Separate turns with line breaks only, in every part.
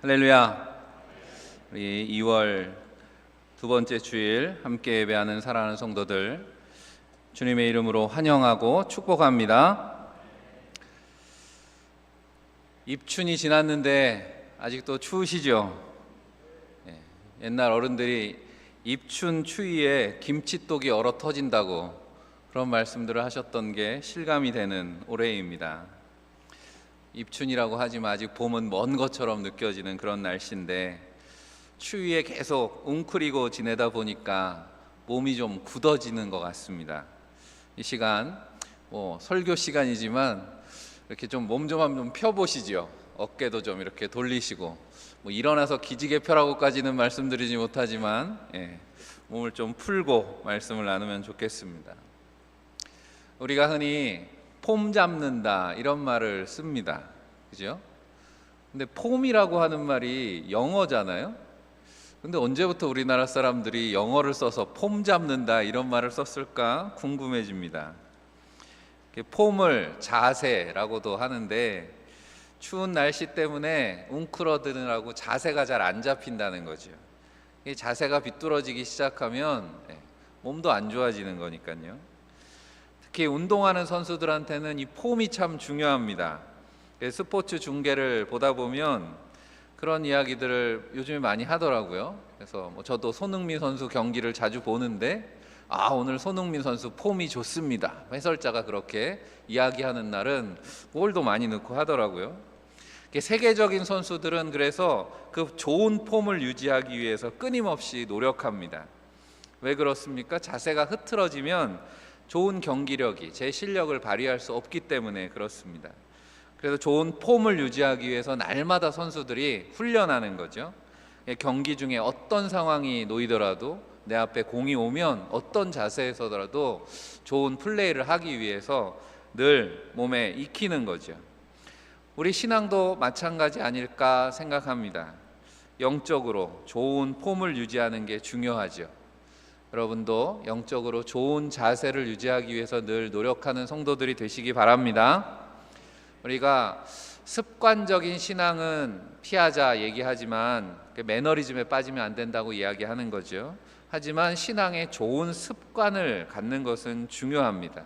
할렐루야. 우리 2월 두 번째 주일 함께 예배하는 사랑하는 성도들, 주님의 이름으로 환영하고 축복합니다. 입춘이 지났는데 아직도 추우시죠? 옛날 어른들이 입춘 추위에 김치독이 얼어 터진다고 그런 말씀들을 하셨던 게 실감이 되는 올해입니다. 입춘이라고 하지만 아직 봄은 먼 것처럼 느껴지는 그런 날씨인데, 추위에 계속 웅크리고 지내다 보니까 몸이 좀 굳어지는 것 같습니다. 이 시간 설교 시간이지만 이렇게 좀 몸 좀 펴보시죠. 어깨도 좀 이렇게 돌리시고, 일어나서 기지개 펴라고까지는 말씀드리지 못하지만 몸을 좀 풀고 말씀을 나누면 좋겠습니다. 우리가 흔히 폼 잡는다 이런 말을 씁니다. 그죠? 근데 폼이라고 하는 말이 영어잖아요. 근데 언제부터 우리나라 사람들이 영어를 써서 폼 잡는다 이런 말을 썼을까 궁금해집니다. 폼을 자세라고도 하는데, 추운 날씨 때문에 웅크러드느라고 자세가 잘 안 잡힌다는 거죠. 이 자세가 비뚤어지기 시작하면 몸도 안 좋아지는 거니까요. 특히 운동하는 선수들한테는 이 폼이 참 중요합니다. 스포츠 중계를 보다 보면 그런 이야기들을 요즘에 많이 하더라고요. 그래서 저도 손흥민 선수 경기를 자주 보는데, 오늘 손흥민 선수 폼이 좋습니다, 해설자가 그렇게 이야기하는 날은 골도 많이 넣고 하더라고요. 세계적인 선수들은 그래서 그 좋은 폼을 유지하기 위해서 끊임없이 노력합니다. 왜 그렇습니까? 자세가 흐트러지면 좋은 경기력이, 제 실력을 발휘할 수 없기 때문에 그렇습니다. 그래서 좋은 폼을 유지하기 위해서 날마다 선수들이 훈련하는 거죠. 경기 중에 어떤 상황이 놓이더라도, 내 앞에 공이 오면 어떤 자세에서라도 좋은 플레이를 하기 위해서 늘 몸에 익히는 거죠. 우리 신앙도 마찬가지 아닐까 생각합니다. 영적으로 좋은 폼을 유지하는 게 중요하죠. 여러분도 영적으로 좋은 자세를 유지하기 위해서 늘 노력하는 성도들이 되시기 바랍니다. 우리가 습관적인 신앙은 피하자 얘기하지만 매너리즘에 빠지면 안 된다고 이야기하는 거죠. 하지만 신앙에 좋은 습관을 갖는 것은 중요합니다.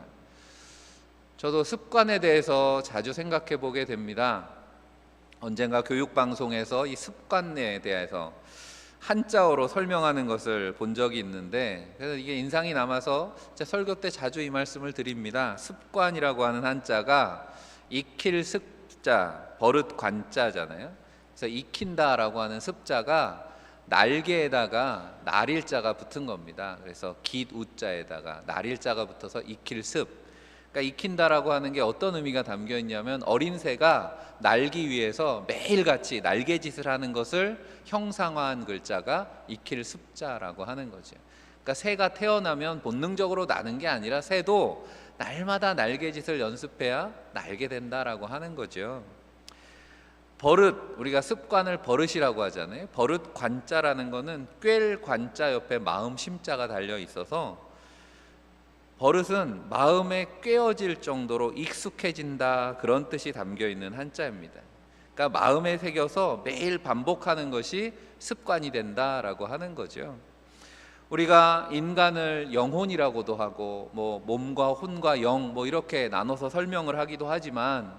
저도 습관에 대해서 자주 생각해 보게 됩니다. 언젠가 교육방송에서 이 습관에 대해서 한자어로 설명하는 것을 본 적이 있는데, 그래서 이게 인상이 남아서 설교 때 자주 이 말씀을 드립니다. 습관이라고 하는 한자가 익힐 습자, 버릇 관자잖아요. 그래서 익힌다라고 하는 습자가 날개에다가 날일자가 붙은 겁니다. 그래서 깃우자에다가 날일자가 붙어서 익힐 습. 그러니까 익힌다라고 하는 게 어떤 의미가 담겨 있냐면, 어린 새가 날기 위해서 매일같이 날개짓을 하는 것을 형상화한 글자가 익힐 습자라고 하는 거죠. 그러니까 새가 태어나면 본능적으로 나는 게 아니라, 새도 날마다 날개짓을 연습해야 날게 된다라고 하는 거죠. 버릇, 우리가 습관을 버릇이라고 하잖아요. 버릇 관자라는 거는 꿰 관자 옆에 마음 심자가 달려 있어서, 버릇은 마음에 꿰어질 정도로 익숙해진다, 그런 뜻이 담겨 있는 한자입니다. 그러니까 마음에 새겨서 매일 반복하는 것이 습관이 된다라고 하는 거죠. 우리가 인간을 영혼이라고도 하고, 몸과 혼과 영 이렇게 나눠서 설명을 하기도 하지만,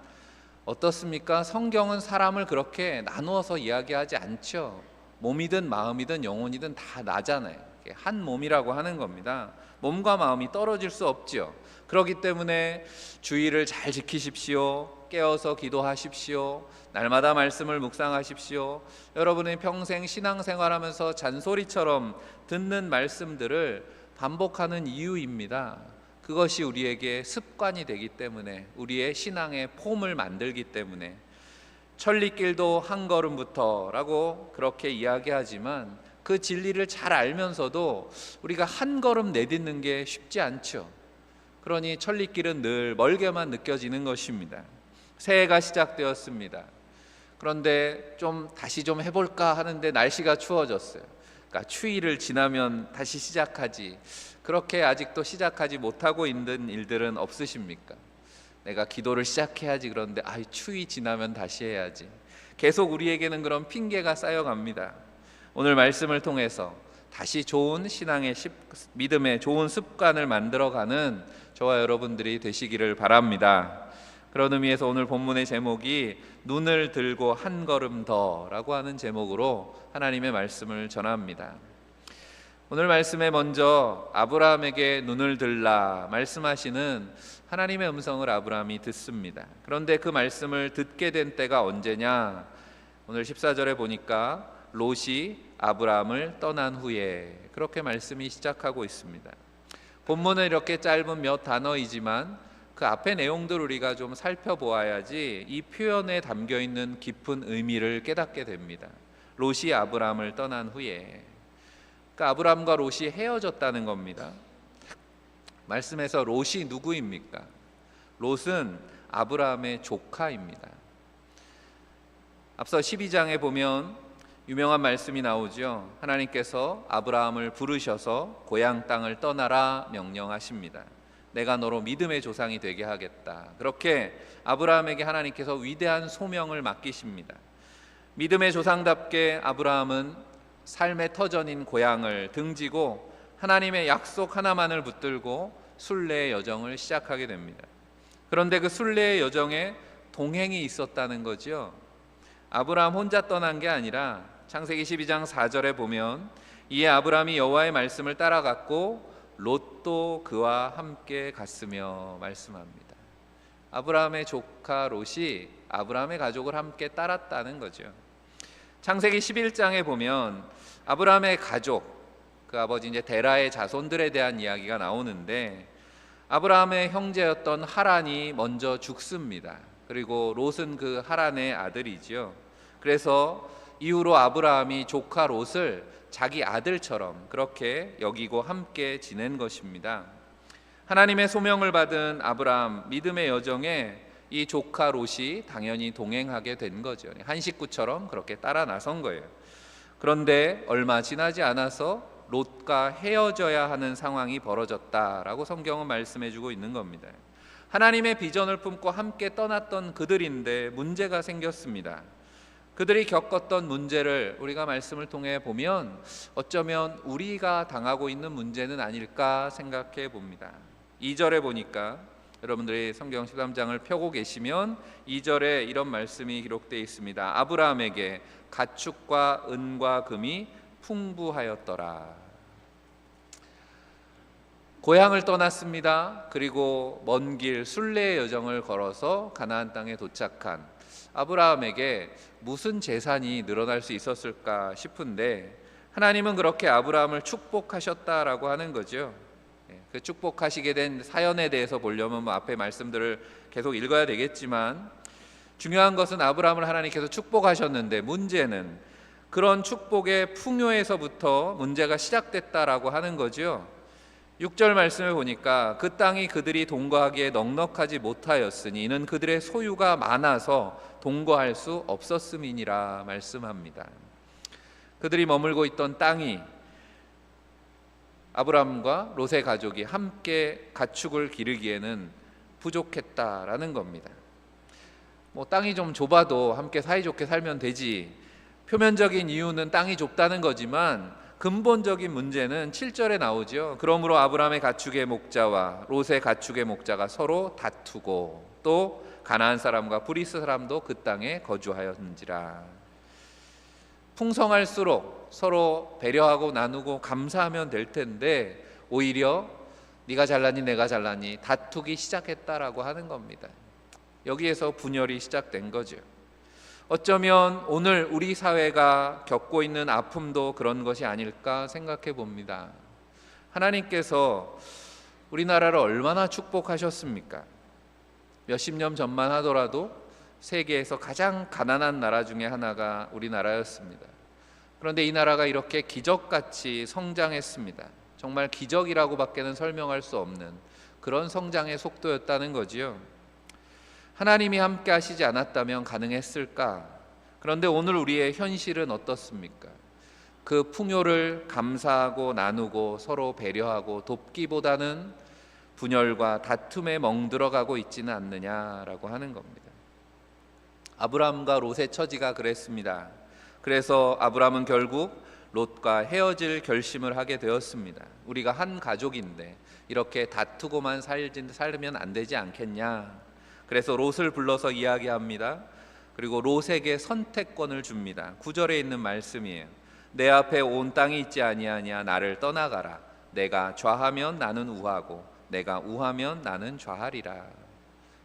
어떻습니까? 성경은 사람을 그렇게 나누어서 이야기하지 않죠. 몸이든 마음이든 영혼이든 다 나잖아요. 한 몸이라고 하는 겁니다. 몸과 마음이 떨어질 수 없죠. 그렇기 때문에 주의를 잘 지키십시오. 깨어서 기도하십시오. 날마다 말씀을 묵상하십시오. 여러분의 평생 신앙생활하면서 잔소리처럼 듣는 말씀들을 반복하는 이유입니다. 그것이 우리에게 습관이 되기 때문에, 우리의 신앙의 폼을 만들기 때문에. 천리길도 한 걸음부터라고 그렇게 이야기하지만, 그 진리를 잘 알면서도 우리가 한 걸음 내딛는 게 쉽지 않죠. 그러니 천리길은 늘 멀게만 느껴지는 것입니다. 새해가 시작되었습니다. 그런데 다시 좀 해볼까 하는데 날씨가 추워졌어요. 그러니까 추위를 지나면 다시 시작하지, 그렇게 아직도 시작하지 못하고 있는 일들은 없으십니까? 내가 기도를 시작해야지, 그런데 추위 지나면 다시 해야지. 계속 우리에게는 그런 핑계가 쌓여갑니다. 오늘 말씀을 통해서 다시 좋은 신앙의 믿음의 좋은 습관을 만들어가는 저와 여러분들이 되시기를 바랍니다. 그런 의미에서 오늘 본문의 제목이 눈을 들고 한 걸음 더라고 하는 제목으로 하나님의 말씀을 전합니다. 오늘 말씀에 먼저 아브라함에게 눈을 들라 말씀하시는 하나님의 음성을 아브라함이 듣습니다. 그런데 그 말씀을 듣게 된 때가 언제냐? 오늘 14절에 보니까 롯이 아브라함을 떠난 후에, 그렇게 말씀이 시작하고 있습니다. 본문은 이렇게 짧은 몇 단어이지만 그 앞의 내용들을 우리가 좀 살펴보아야지 이 표현에 담겨있는 깊은 의미를 깨닫게 됩니다. 롯이 아브라함을 떠난 후에, 그러니까 아브라함과 롯이 헤어졌다는 겁니다. 말씀에서 롯이 누구입니까? 롯은 아브라함의 조카입니다. 앞서 12장에 보면 유명한 말씀이 나오죠. 하나님께서 아브라함을 부르셔서 고향 땅을 떠나라 명령하십니다. 내가 너로 믿음의 조상이 되게 하겠다. 그렇게 아브라함에게 하나님께서 위대한 소명을 맡기십니다. 믿음의 조상답게 아브라함은 삶의 터전인 고향을 등지고 하나님의 약속 하나만을 붙들고 순례의 여정을 시작하게 됩니다. 그런데 그 순례의 여정에 동행이 있었다는 거죠. 아브라함 혼자 떠난 게 아니라 창세기 12장 4절에 보면 이에 아브라함이 여호와의 말씀을 따라갔고 롯도 그와 함께 갔으며 말씀합니다. 아브라함의 조카 롯이 아브라함의 가족을 함께 따랐다는 거죠. 창세기 11장에 보면 아브라함의 가족, 그 아버지 이제 데라의 자손들에 대한 이야기가 나오는데 아브라함의 형제였던 하란이 먼저 죽습니다. 그리고 롯은 그 하란의 아들이지요. 그래서 이후로 아브라함이 조카 롯을 자기 아들처럼 그렇게 여기고 함께 지낸 것입니다. 하나님의 소명을 받은 아브라함 믿음의 여정에 이 조카 롯이 당연히 동행하게 된 거죠. 한 식구처럼 그렇게 따라 나선 거예요. 그런데 얼마 지나지 않아서 롯과 헤어져야 하는 상황이 벌어졌다라고 성경은 말씀해주고 있는 겁니다. 하나님의 비전을 품고 함께 떠났던 그들인데 문제가 생겼습니다. 그들이 겪었던 문제를 우리가 말씀을 통해 보면 어쩌면 우리가 당하고 있는 문제는 아닐까 생각해 봅니다. 2절에 보니까 여러분들이 성경 13장을 펴고 계시면 2절에 이런 말씀이 기록되어 있습니다. 아브라함에게 가축과 은과 금이 풍부하였더라. 고향을 떠났습니다. 그리고 먼 길 순례의 여정을 걸어서 가나안 땅에 도착한 아브라함에게 무슨 재산이 늘어날 수 있었을까 싶은데 하나님은 그렇게 아브라함을 축복하셨다라고 하는 거죠. 그 축복하시게 된 사연에 대해서 보려면 앞에 말씀들을 계속 읽어야 되겠지만 중요한 것은 아브라함을 하나님께서 축복하셨는데 문제는 그런 축복의 풍요에서부터 문제가 시작됐다라고 하는 거죠. 6절 말씀을 보니까 그 땅이 그들이 동거하기에 넉넉하지 못하였으니 이는 그들의 소유가 많아서 동거할 수 없었음이니라 말씀합니다. 그들이 머물고 있던 땅이 아브라함과 롯의 가족이 함께 가축을 기르기에는 부족했다라는 겁니다. 땅이 좀 좁아도 함께 사이좋게 살면 되지. 표면적인 이유는 땅이 좁다는 거지만 근본적인 문제는 7절에 나오죠. 그러므로 아브라함의 가축의 목자와 롯의 가축의 목자가 서로 다투고 또 가나안 사람과 브리스 사람도 그 땅에 거주하였는지라. 풍성할수록 서로 배려하고 나누고 감사하면 될 텐데 오히려 네가 잘나니 내가 잘나니 다투기 시작했다라고 하는 겁니다. 여기에서 분열이 시작된 거죠. 어쩌면 오늘 우리 사회가 겪고 있는 아픔도 그런 것이 아닐까 생각해 봅니다. 하나님께서 우리나라를 얼마나 축복하셨습니까? 몇십 년 전만 하더라도 세계에서 가장 가난한 나라 중에 하나가 우리나라였습니다. 그런데 이 나라가 이렇게 기적같이 성장했습니다. 정말 기적이라고밖에는 설명할 수 없는 그런 성장의 속도였다는 거지요. 하나님이 함께 하시지 않았다면 가능했을까? 그런데 오늘 우리의 현실은 어떻습니까? 그 풍요를 감사하고 나누고 서로 배려하고 돕기보다는 분열과 다툼에 멍들어가고 있지는 않느냐라고 하는 겁니다. 아브라함과 롯의 처지가 그랬습니다. 그래서 아브라함은 결국 롯과 헤어질 결심을 하게 되었습니다. 우리가 한 가족인데 이렇게 다투고만 살면 안 되지 않겠냐. 그래서 롯을 불러서 이야기합니다. 그리고 롯에게 선택권을 줍니다. 9절에 있는 말씀이에요. 내 앞에 온 땅이 있지 아니하냐. 나를 떠나가라. 내가 좌하면 나는 우하고 내가 우하면 나는 좌하리라.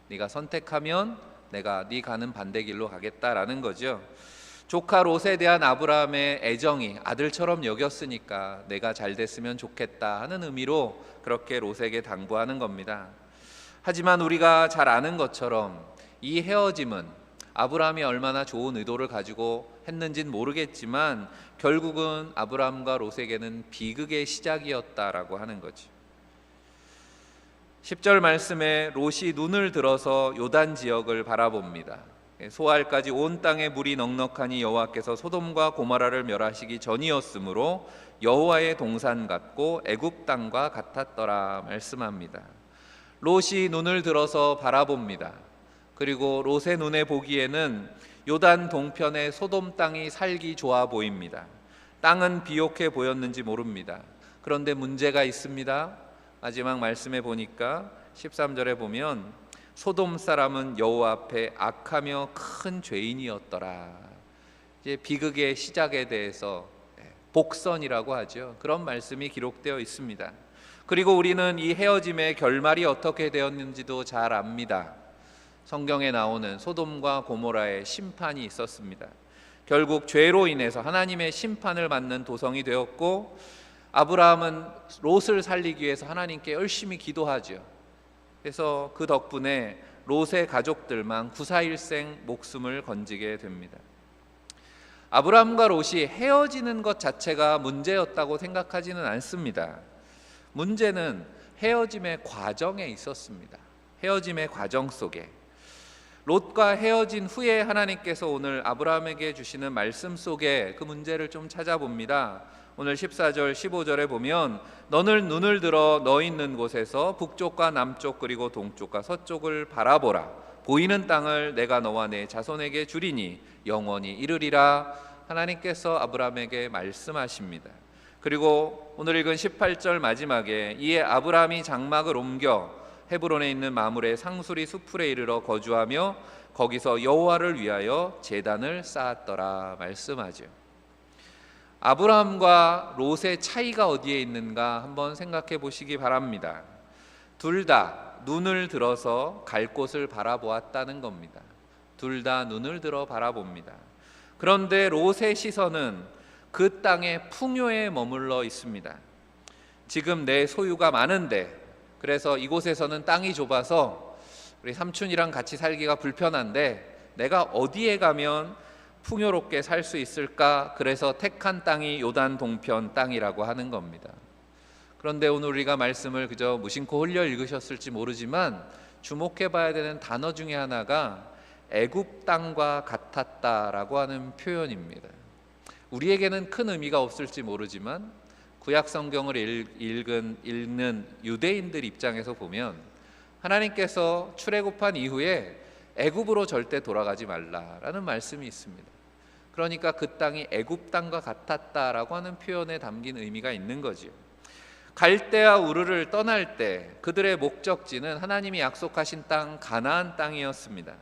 네가 선택하면 내가 네 가는 반대 길로 가겠다라는 거죠. 조카 롯에 대한 아브라함의 애정이 아들처럼 여겼으니까 내가 잘 됐으면 좋겠다 하는 의미로 그렇게 롯에게 당부하는 겁니다. 하지만 우리가 잘 아는 것처럼 이 헤어짐은 아브라함이 얼마나 좋은 의도를 가지고 했는지는 모르겠지만 결국은 아브라함과 롯에게는 비극의 시작이었다라고 하는 거죠. 10절 말씀에 롯이 눈을 들어서 요단 지역을 바라봅니다. 소알까지 온 땅에 물이 넉넉하니 여호와께서 소돔과 고모라를 멸하시기 전이었으므로 여호와의 동산 같고 애굽 땅과 같았더라 말씀합니다. 롯이 눈을 들어서 바라봅니다. 그리고 롯의 눈에 보기에는 요단 동편의 소돔 땅이 살기 좋아 보입니다. 땅은 비옥해 보였는지 모릅니다. 그런데 문제가 있습니다. 마지막 말씀에 보니까 13절에 보면 소돔 사람은 여호와 앞에 악하며 큰 죄인이었더라. 이제 비극의 시작에 대해서 복선이라고 하죠. 그런 말씀이 기록되어 있습니다. 그리고 우리는 이 헤어짐의 결말이 어떻게 되었는지도 잘 압니다. 성경에 나오는 소돔과 고모라의 심판이 있었습니다. 결국 죄로 인해서 하나님의 심판을 받는 도성이 되었고 아브라함은 롯을 살리기 위해서 하나님께 열심히 기도하죠. 그래서 그 덕분에 롯의 가족들만 구사일생 목숨을 건지게 됩니다. 아브라함과 롯이 헤어지는 것 자체가 문제였다고 생각하지는 않습니다. 문제는 헤어짐의 과정에 있었습니다. 헤어짐의 과정 속에 롯과 헤어진 후에 하나님께서 오늘 아브라함에게 주시는 말씀 속에 그 문제를 좀 찾아봅니다. 오늘 14절 15절에 보면 너는 눈을 들어 너 있는 곳에서 북쪽과 남쪽 그리고 동쪽과 서쪽을 바라보라. 보이는 땅을 내가 너와 내 자손에게 주리니 영원히 이르리라. 하나님께서 아브라함에게 말씀하십니다. 그리고 오늘 읽은 18절 마지막에 이에 아브라함이 장막을 옮겨 헤브론에 있는 마므레 상수리 수풀에 이르러 거주하며 거기서 여호와를 위하여 제단을 쌓았더라 말씀하죠. 아브라함과 롯의 차이가 어디에 있는가 한번 생각해 보시기 바랍니다. 둘 다 눈을 들어서 갈 곳을 바라보았다는 겁니다. 둘 다 눈을 들어 바라봅니다. 그런데 롯의 시선은 그 땅의 풍요에 머물러 있습니다. 지금 내 소유가 많은데 그래서 이곳에서는 땅이 좁아서 우리 삼촌이랑 같이 살기가 불편한데 내가 어디에 가면 풍요롭게 살 수 있을까? 그래서 택한 땅이 요단 동편 땅이라고 하는 겁니다. 그런데 오늘 우리가 말씀을 그저 무심코 흘려 읽으셨을지 모르지만 주목해 봐야 되는 단어 중에 하나가 애굽 땅과 같았다라고 하는 표현입니다. 우리에게는 큰 의미가 없을지 모르지만 구약 성경을 읽는 유대인들 입장에서 보면 하나님께서 출애굽한 이후에 애굽으로 절대 돌아가지 말라라는 말씀이 있습니다. 그러니까 그 땅이 애굽 땅과 같았다라고 하는 표현에 담긴 의미가 있는 거지요. 갈대아 우르를 떠날 때 그들의 목적지는 하나님이 약속하신 땅 가나안 땅이었습니다.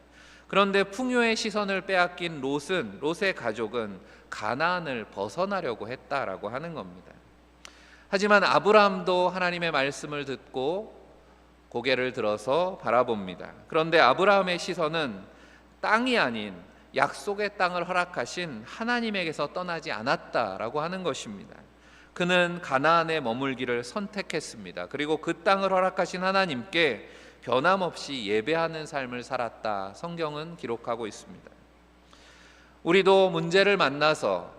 그런데 풍요의 시선을 빼앗긴 롯의 가족은 가나안을 벗어나려고 했다라고 하는 겁니다. 하지만 아브라함도 하나님의 말씀을 듣고 고개를 들어서 바라봅니다. 그런데 아브라함의 시선은 땅이 아닌 약속의 땅을 허락하신 하나님에게서 떠나지 않았다라고 하는 것입니다. 그는 가나안에 머물기를 선택했습니다. 그리고 그 땅을 허락하신 하나님께 변함없이 예배하는 삶을 살았다. 성경은 기록하고 있습니다. 우리도 문제를 만나서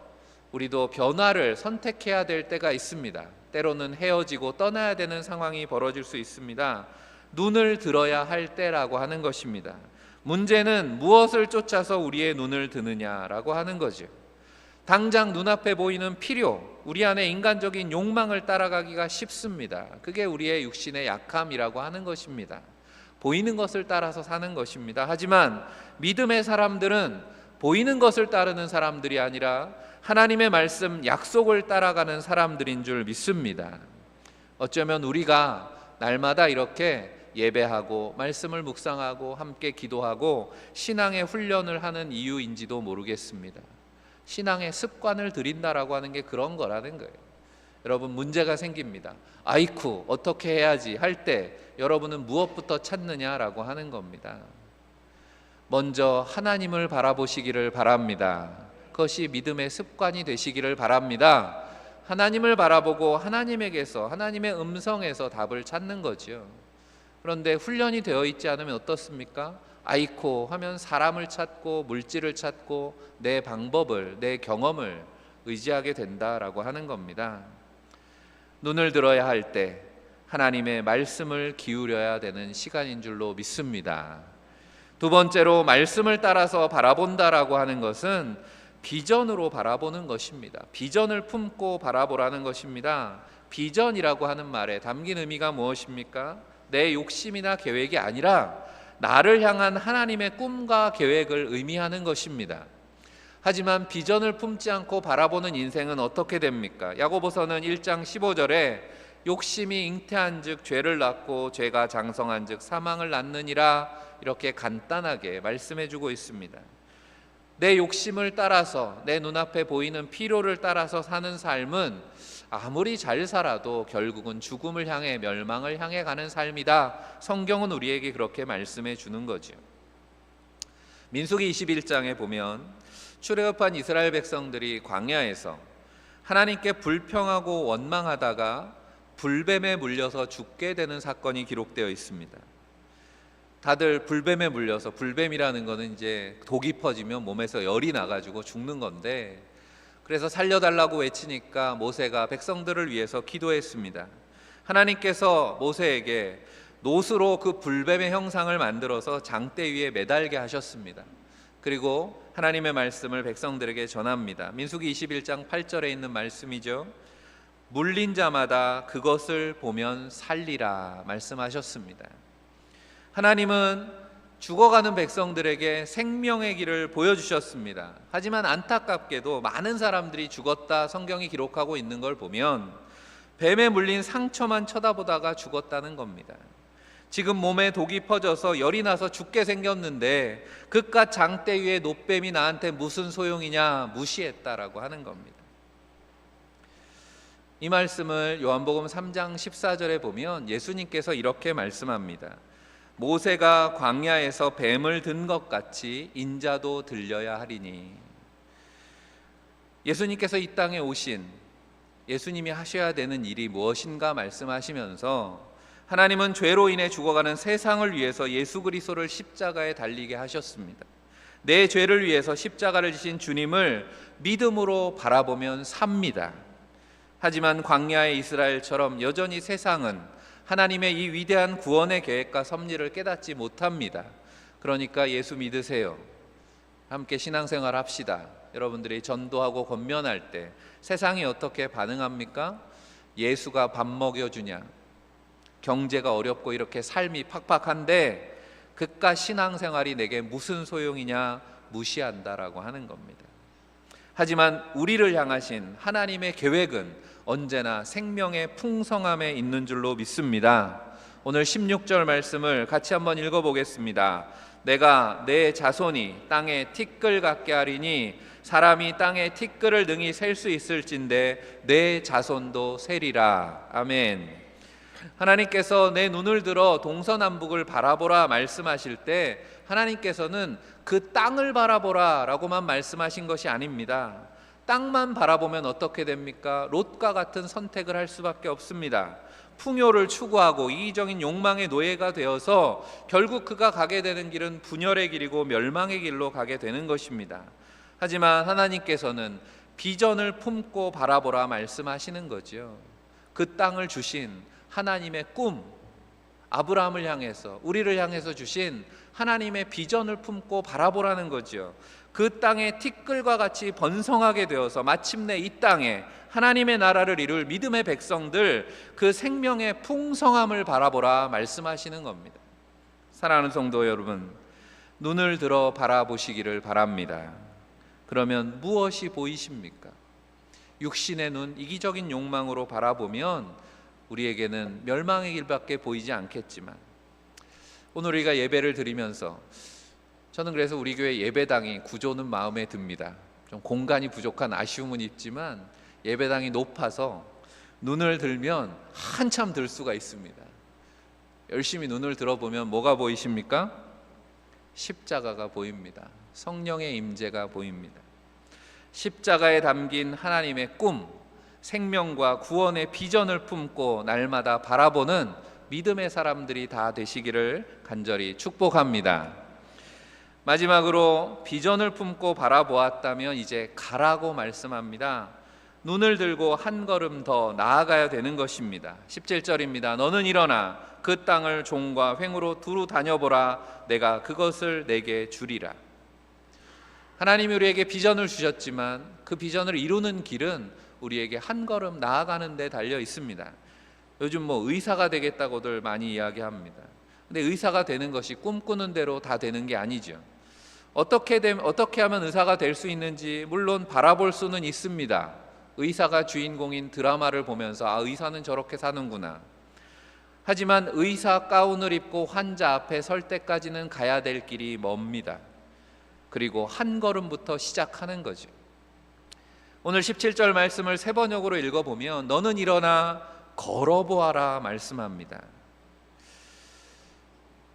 우리도 변화를 선택해야 될 때가 있습니다. 때로는 헤어지고 떠나야 되는 상황이 벌어질 수 있습니다. 눈을 들어야 할 때라고 하는 것입니다. 문제는 무엇을 쫓아서 우리의 눈을 드느냐라고 하는 거죠. 당장 눈앞에 보이는 필요, 우리 안에 인간적인 욕망을 따라가기가 쉽습니다. 그게 우리의 육신의 약함이라고 하는 것입니다. 보이는 것을 따라서 사는 것입니다. 하지만 믿음의 사람들은 보이는 것을 따르는 사람들이 아니라 하나님의 말씀, 약속을 따라가는 사람들인 줄 믿습니다. 어쩌면 우리가 날마다 이렇게 예배하고 말씀을 묵상하고 함께 기도하고 신앙의 훈련을 하는 이유인지도 모르겠습니다. 신앙의 습관을 들인다라고 하는 게 그런 거라는 거예요. 여러분, 문제가 생깁니다. 아이쿠 어떻게 해야지 할 때 여러분은 무엇부터 찾느냐라고 하는 겁니다. 먼저 하나님을 바라보시기를 바랍니다. 그것이 믿음의 습관이 되시기를 바랍니다. 하나님을 바라보고 하나님에게서, 하나님의 음성에서 답을 찾는 거죠. 그런데 훈련이 되어 있지 않으면 어떻습니까? 아이코 하면 사람을 찾고 물질을 찾고 내 방법을, 내 경험을 의지하게 된다라고 하는 겁니다. 눈을 들어야 할 때 하나님의 말씀을 기울여야 되는 시간인 줄로 믿습니다. 두 번째로, 말씀을 따라서 바라본다라고 하는 것은 비전으로 바라보는 것입니다. 비전을 품고 바라보라는 것입니다. 비전이라고 하는 말에 담긴 의미가 무엇입니까? 내 욕심이나 계획이 아니라 나를 향한 하나님의 꿈과 계획을 의미하는 것입니다. 하지만 비전을 품지 않고 바라보는 인생은 어떻게 됩니까? 야고보서는 1장 15절에 욕심이 잉태한 즉 죄를 낳고 죄가 장성한 즉 사망을 낳느니라, 이렇게 간단하게 말씀해 주고 있습니다. 내 욕심을 따라서, 내 눈앞에 보이는 필요를 따라서 사는 삶은 아무리 잘 살아도 결국은 죽음을 향해, 멸망을 향해 가는 삶이다. 성경은 우리에게 그렇게 말씀해 주는 거죠. 민수기 21장에 보면 출애굽한 이스라엘 백성들이 광야에서 하나님께 불평하고 원망하다가 불뱀에 물려서 죽게 되는 사건이 기록되어 있습니다. 다들 불뱀에 물려서, 불뱀이라는 거는 이제 독이 퍼지면 몸에서 열이 나가지고 죽는 건데, 그래서 살려달라고 외치니까 모세가 백성들을 위해서 기도했습니다. 하나님께서 모세에게 노스로 그 불뱀의 형상을 만들어서 장대 위에 매달게 하셨습니다. 그리고 하나님의 말씀을 백성들에게 전합니다. 민수기 21장 8절에 있는 말씀이죠. 물린 자마다 그것을 보면 살리라 말씀하셨습니다. 하나님은 죽어가는 백성들에게 생명의 길을 보여주셨습니다. 하지만 안타깝게도 많은 사람들이 죽었다 성경이 기록하고 있는 걸 보면 뱀에 물린 상처만 쳐다보다가 죽었다는 겁니다. 지금 몸에 독이 퍼져서 열이 나서 죽게 생겼는데 그깟 장대 위에 노뱀이 나한테 무슨 소용이냐 무시했다라고 하는 겁니다. 이 말씀을 요한복음 3장 14절에 보면 예수님께서 이렇게 말씀합니다. 모세가 광야에서 뱀을 든 것 같이 인자도 들려야 하리니. 예수님께서 이 땅에 오신, 예수님이 하셔야 되는 일이 무엇인가 말씀하시면서 하나님은 죄로 인해 죽어가는 세상을 위해서 예수 그리스도를 십자가에 달리게 하셨습니다. 내 죄를 위해서 십자가를 지신 주님을 믿음으로 바라보면 삽니다. 하지만 광야의 이스라엘처럼 여전히 세상은 하나님의 이 위대한 구원의 계획과 섭리를 깨닫지 못합니다. 그러니까 예수 믿으세요. 함께 신앙생활 합시다. 여러분들이 전도하고 권면할 때 세상이 어떻게 반응합니까? 예수가 밥 먹여주냐? 경제가 어렵고 이렇게 삶이 팍팍한데 그깟 신앙생활이 내게 무슨 소용이냐? 무시한다라고 하는 겁니다. 하지만 우리를 향하신 하나님의 계획은 언제나 생명의 풍성함에 있는 줄로 믿습니다. 오늘 16절 말씀을 같이 한번 읽어보겠습니다. 내가 내 자손이 땅에 티끌 같게 하리니 사람이 땅에 티끌을 능히 셀 수 있을진데 내 자손도 세리라. 아멘. 하나님께서 내 눈을 들어 동서남북을 바라보라 말씀하실 때 하나님께서는 그 땅을 바라보라 라고만 말씀하신 것이 아닙니다. 땅만 바라보면 어떻게 됩니까? 롯과 같은 선택을 할 수밖에 없습니다. 풍요를 추구하고 이기적인 욕망의 노예가 되어서 결국 그가 가게 되는 길은 분열의 길이고 멸망의 길로 가게 되는 것입니다. 하지만 하나님께서는 비전을 품고 바라보라 말씀하시는 거죠. 그 땅을 주신 하나님의 꿈, 아브라함을 향해서, 우리를 향해서 주신 하나님의 비전을 품고 바라보라는 거죠. 그 땅의 티끌과 같이 번성하게 되어서 마침내 이 땅에 하나님의 나라를 이룰 믿음의 백성들, 그 생명의 풍성함을 바라보라 말씀하시는 겁니다. 사랑하는 성도 여러분, 눈을 들어 바라보시기를 바랍니다. 그러면 무엇이 보이십니까? 육신의 눈, 이기적인 욕망으로 바라보면 우리에게는 멸망의 길밖에 보이지 않겠지만, 오늘 우리가 예배를 드리면서 저는 그래서 우리 교회 예배당이 구조는 마음에 듭니다. 좀 공간이 부족한 아쉬움은 있지만 예배당이 높아서 눈을 들면 한참 들 수가 있습니다. 열심히 눈을 들어보면 뭐가 보이십니까? 십자가가 보입니다. 성령의 임재가 보입니다. 십자가에 담긴 하나님의 꿈, 생명과 구원의 비전을 품고 날마다 바라보는 믿음의 사람들이 다 되시기를 간절히 축복합니다. 마지막으로 비전을 품고 바라보았다면 이제 가라고 말씀합니다. 눈을 들고 한 걸음 더 나아가야 되는 것입니다. 17절입니다. 너는 일어나 그 땅을 종과 횡으로 두루 다녀보라. 내가 그것을 내게 주리라. 하나님이 우리에게 비전을 주셨지만 그 비전을 이루는 길은 우리에게 한 걸음 나아가는 데 달려 있습니다. 요즘 의사가 되겠다고들 많이 이야기합니다. 근데 의사가 되는 것이 꿈꾸는 대로 다 되는 게 아니죠. 어떻게 하면 의사가 될 수 있는지 물론 바라볼 수는 있습니다. 의사가 주인공인 드라마를 보면서 의사는 저렇게 사는구나. 하지만 의사 가운을 입고 환자 앞에 설 때까지는 가야 될 길이 멉니다. 그리고 한 걸음부터 시작하는 거죠. 오늘 17절 말씀을 세 번역으로 읽어보면 너는 일어나 걸어보아라 말씀합니다.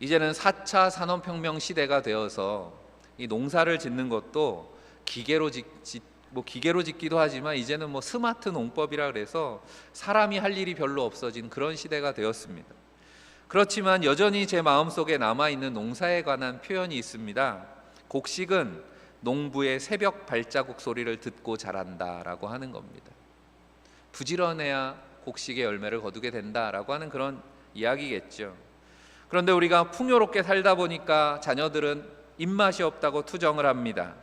이제는 4차 산업혁명 시대가 되어서 이 농사를 짓는 것도 기계로 짓기도 하지만 이제는 스마트 농법이라 그래서 사람이 할 일이 별로 없어진 그런 시대가 되었습니다. 그렇지만 여전히 제 마음속에 남아있는 농사에 관한 표현이 있습니다. 곡식은 농부의 새벽 발자국 소리를 듣고 자란다라고 하는 겁니다. 부지런해야 곡식의 열매를 거두게 된다라고 하는 그런 이야기겠죠. 그런데 우리가 풍요롭게 살다 보니까 자녀들은 입맛이 없다고 투정을 합니다.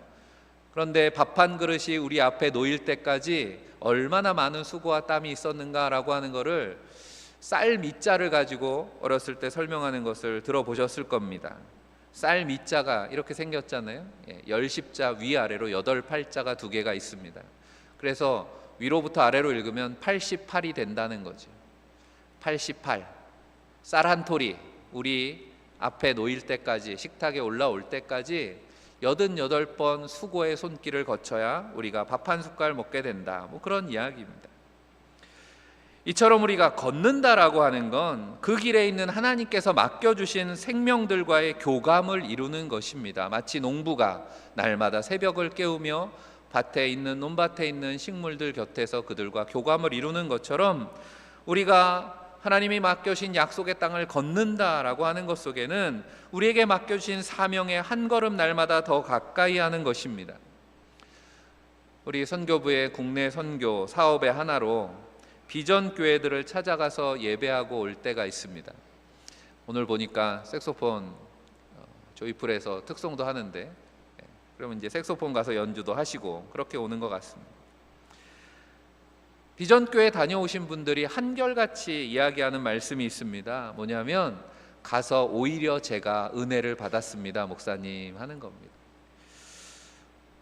그런데 밥 한 그릇이 우리 앞에 놓일 때까지 얼마나 많은 수고와 땀이 있었는가라고 하는 것을 쌀 밑자를 가지고 어렸을 때 설명하는 것을 들어보셨을 겁니다. 쌀 밑자가 이렇게 생겼잖아요. 10십자 위아래로 8팔자가 2개가 있습니다. 그래서 위로부터 아래로 읽으면 88이 된다는 거죠. 88. 쌀 한 토리 우리 앞에 놓일 때까지, 식탁에 올라올 때까지 88번 수고의 손길을 거쳐야 우리가 밥 한 숟갈 먹게 된다. 그런 이야기입니다. 이처럼 우리가 걷는다라고 하는 건 그 길에 있는 하나님께서 맡겨주신 생명들과의 교감을 이루는 것입니다. 마치 농부가 날마다 새벽을 깨우며 논밭에 있는 식물들 곁에서 그들과 교감을 이루는 것처럼 우리가 하나님이 맡겨주신 약속의 땅을 걷는다라고 하는 것 속에는 우리에게 맡겨주신 사명의 한 걸음 날마다 더 가까이 하는 것입니다. 우리 선교부의 국내 선교 사업의 하나로 비전 교회들을 찾아가서 예배하고 올 때가 있습니다. 오늘 보니까 색소폰 조이풀에서 특송도 하는데 그러면 이제 색소폰 가서 연주도 하시고 그렇게 오는 것 같습니다. 비전 교회 다녀오신 분들이 한결같이 이야기하는 말씀이 있습니다. 뭐냐면 가서 오히려 제가 은혜를 받았습니다, 목사님 하는 겁니다.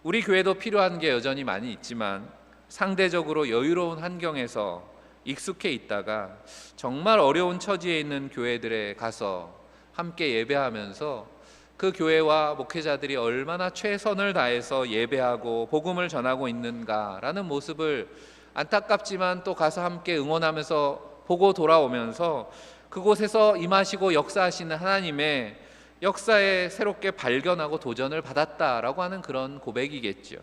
우리 교회도 필요한 게 여전히 많이 있지만 상대적으로 여유로운 환경에서 익숙해 있다가 정말 어려운 처지에 있는 교회들에 가서 함께 예배하면서 그 교회와 목회자들이 얼마나 최선을 다해서 예배하고 복음을 전하고 있는가라는 모습을 안타깝지만 또 가서 함께 응원하면서 보고 돌아오면서 그곳에서 임하시고 역사하시는 하나님의 역사에 새롭게 발견하고 도전을 받았다라고 하는 그런 고백이겠죠.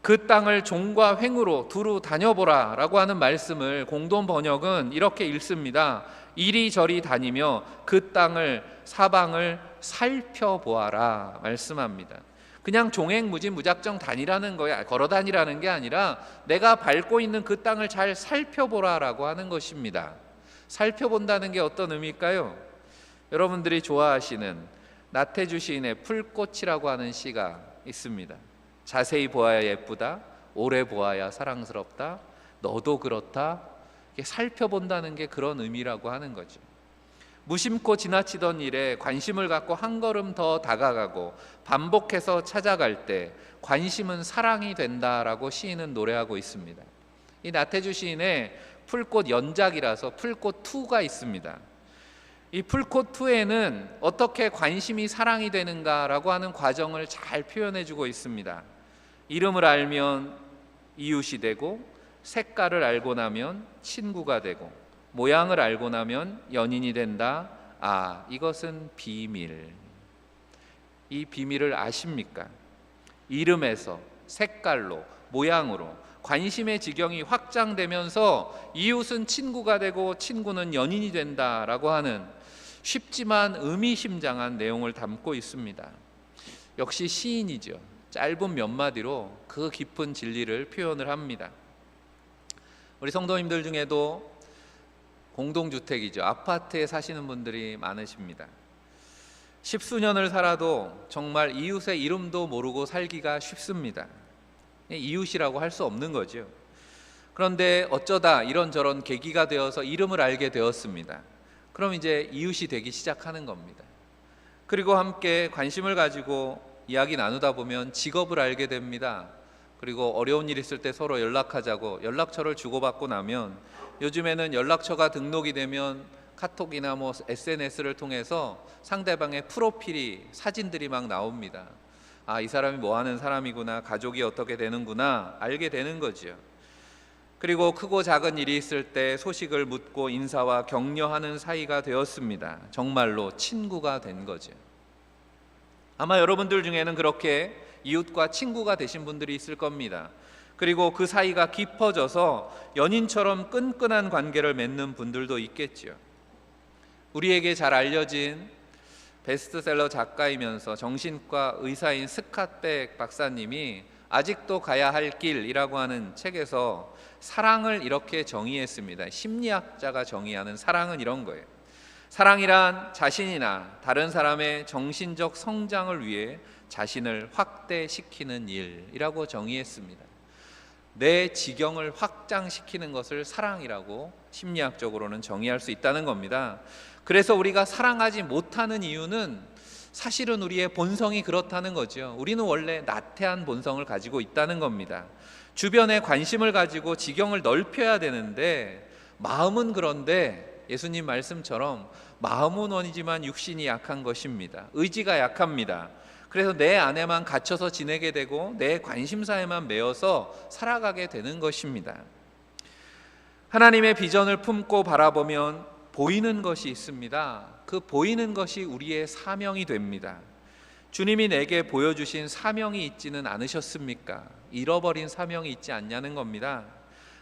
그 땅을 종과 횡으로 두루 다녀보라 라고 하는 말씀을 공동 번역은 이렇게 읽습니다. 이리저리 다니며 그 땅을 사방을 살펴보아라 말씀합니다. 그냥 종횡무진 무작정 다니라는 거야, 걸어 다니라는 게 아니라 내가 밟고 있는 그 땅을 잘 살펴보라라고 하는 것입니다. 살펴본다는 게 어떤 의미일까요? 여러분들이 좋아하시는 나태주 시인의 풀꽃이라고 하는 시가 있습니다. 자세히 보아야 예쁘다, 오래 보아야 사랑스럽다, 너도 그렇다. 살펴본다는 게 그런 의미라고 하는 거죠. 무심코 지나치던 일에 관심을 갖고 한 걸음 더 다가가고 반복해서 찾아갈 때 관심은 사랑이 된다라고 시인은 노래하고 있습니다. 이 나태주 시인의 풀꽃 연작이라서 풀꽃 2가 있습니다. 이 풀꽃 2에는 어떻게 관심이 사랑이 되는가라고 하는 과정을 잘 표현해주고 있습니다. 이름을 알면 이웃이 되고, 색깔을 알고 나면 친구가 되고, 모양을 알고 나면 연인이 된다. 아, 이것은 비밀. 이 비밀을 아십니까? 이름에서, 색깔로, 모양으로 관심의 지경이 확장되면서 이웃은 친구가 되고 친구는 연인이 된다라고 하는 쉽지만 의미심장한 내용을 담고 있습니다. 역시 시인이죠. 짧은 몇 마디로 그 깊은 진리를 표현을 합니다. 우리 성도님들 중에도 공동주택이죠. 아파트에 사시는 분들이 많으십니다. 십수년을 살아도 정말 이웃의 이름도 모르고 살기가 쉽습니다. 이웃이라고 할 수 없는 거죠. 그런데 어쩌다 이런저런 계기가 되어서 이름을 알게 되었습니다. 그럼 이제 이웃이 되기 시작하는 겁니다. 그리고 함께 관심을 가지고 이야기 나누다 보면 직업을 알게 됩니다. 그리고 어려운 일 있을 때 서로 연락하자고 연락처를 주고받고 나면 요즘에는 연락처가 등록이 되면 카톡이나 SNS를 통해서 상대방의 프로필이 사진들이 막 나옵니다. 아, 이 사람이 뭐 하는 사람이구나, 가족이 어떻게 되는구나 알게 되는 거죠. 그리고 크고 작은 일이 있을 때 소식을 묻고 인사와 격려하는 사이가 되었습니다. 정말로 친구가 된 거죠. 아마 여러분들 중에는 그렇게 이웃과 친구가 되신 분들이 있을 겁니다. 그리고 그 사이가 깊어져서 연인처럼 끈끈한 관계를 맺는 분들도 있겠죠. 우리에게 잘 알려진 베스트셀러 작가이면서 정신과 의사인 스캇백 박사님이 아직도 가야 할 길이라고 하는 책에서 사랑을 이렇게 정의했습니다. 심리학자가 정의하는 사랑은 이런 거예요. 사랑이란 자신이나 다른 사람의 정신적 성장을 위해 자신을 확대시키는 일이라고 정의했습니다. 내 지경을 확장시키는 것을 사랑이라고 심리학적으로는 정의할 수 있다는 겁니다. 그래서 우리가 사랑하지 못하는 이유는 사실은 우리의 본성이 그렇다는 거죠. 우리는 원래 나태한 본성을 가지고 있다는 겁니다. 주변에 관심을 가지고 지경을 넓혀야 되는데 마음은 그런데 예수님 말씀처럼 마음은 원이지만 육신이 약한 것입니다. 의지가 약합니다. 그래서 내 안에만 갇혀서 지내게 되고 내 관심사에만 매여서 살아가게 되는 것입니다. 하나님의 비전을 품고 바라보면 보이는 것이 있습니다. 그 보이는 것이 우리의 사명이 됩니다. 주님이 내게 보여주신 사명이 있지는 않으셨습니까? 잃어버린 사명이 있지 않냐는 겁니다.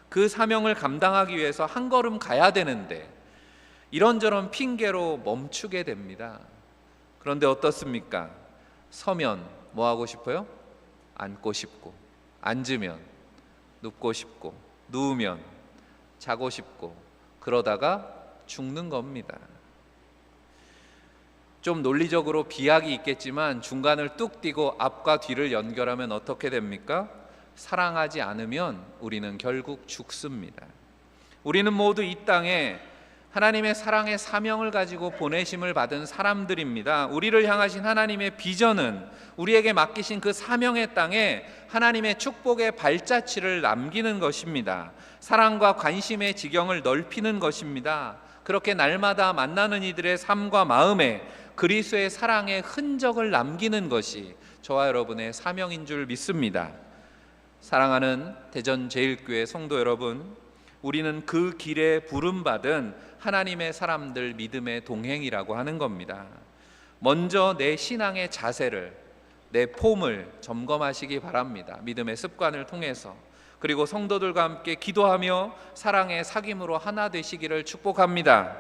그 사명을 감당하기 위해서 한 걸음 가야 되는데 이런저런 핑계로 멈추게 됩니다. 그런데 어떻습니까? 서면 뭐 하고 싶어요? 앉고 싶고, 앉으면 눕고 싶고, 누우면 자고 싶고, 그러다가 죽는 겁니다. 좀 논리적으로 비약이 있겠지만 중간을 뚝 띄고 앞과 뒤를 연결하면 어떻게 됩니까? 사랑하지 않으면 우리는 결국 죽습니다. 우리는 모두 이 땅에 하나님의 사랑의 사명을 가지고 보내심을 받은 사람들입니다. 우리를 향하신 하나님의 비전은 우리에게 맡기신 그 사명의 땅에 하나님의 축복의 발자취를 남기는 것입니다. 사랑과 관심의 지경을 넓히는 것입니다. 그렇게 날마다 만나는 이들의 삶과 마음에 그리스도의 사랑의 흔적을 남기는 것이 저와 여러분의 사명인 줄 믿습니다. 사랑하는 대전제일교회 성도 여러분, 우리는 그 길에 부름받은 하나님의 사람들 믿음의 동행이라고 하는 겁니다. 먼저 내 신앙의 자세를, 내 폼을 점검하시기 바랍니다. 믿음의 습관을 통해서. 그리고 성도들과 함께 기도하며 사랑의 사귐으로 하나 되시기를 축복합니다.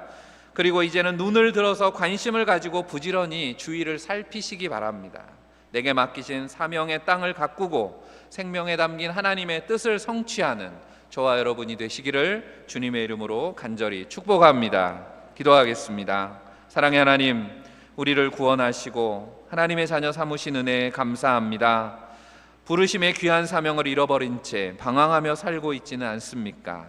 그리고 이제는 눈을 들어서 관심을 가지고 부지런히 주위를 살피시기 바랍니다. 내게 맡기신 사명의 땅을 가꾸고 생명에 담긴 하나님의 뜻을 성취하는 저와 여러분이 되시기를 주님의 이름으로 간절히 축복합니다. 기도하겠습니다. 사랑의 하나님, 우리를 구원하시고 하나님의 자녀 삼으신 은혜에 감사합니다. 부르심의 귀한 사명을 잃어버린 채 방황하며 살고 있지는 않습니까?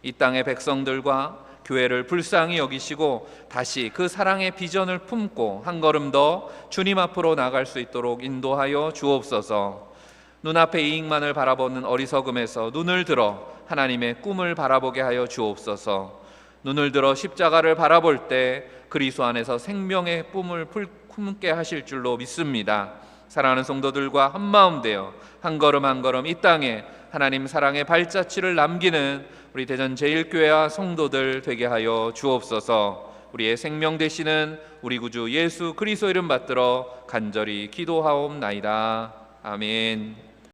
이 땅의 백성들과 교회를 불쌍히 여기시고 다시 그 사랑의 비전을 품고 한 걸음 더 주님 앞으로 나갈 수 있도록 인도하여 주옵소서. 눈앞의 이익만을 바라보는 어리석음에서 눈을 들어 하나님의 꿈을 바라보게 하여 주옵소서. 눈을 들어 십자가를 바라볼 때 그리스도 안에서 생명의 꿈을 품게 하실 줄로 믿습니다. 사랑하는 성도들과 한마음 되어 한 걸음 한 걸음 이 땅에 하나님 사랑의 발자취를 남기는 우리 대전 제일교회와 성도들 되게 하여 주옵소서. 우리의 생명 되시는 우리 구주 예수 그리스도 이름 받들어 간절히 기도하옵나이다. 아멘.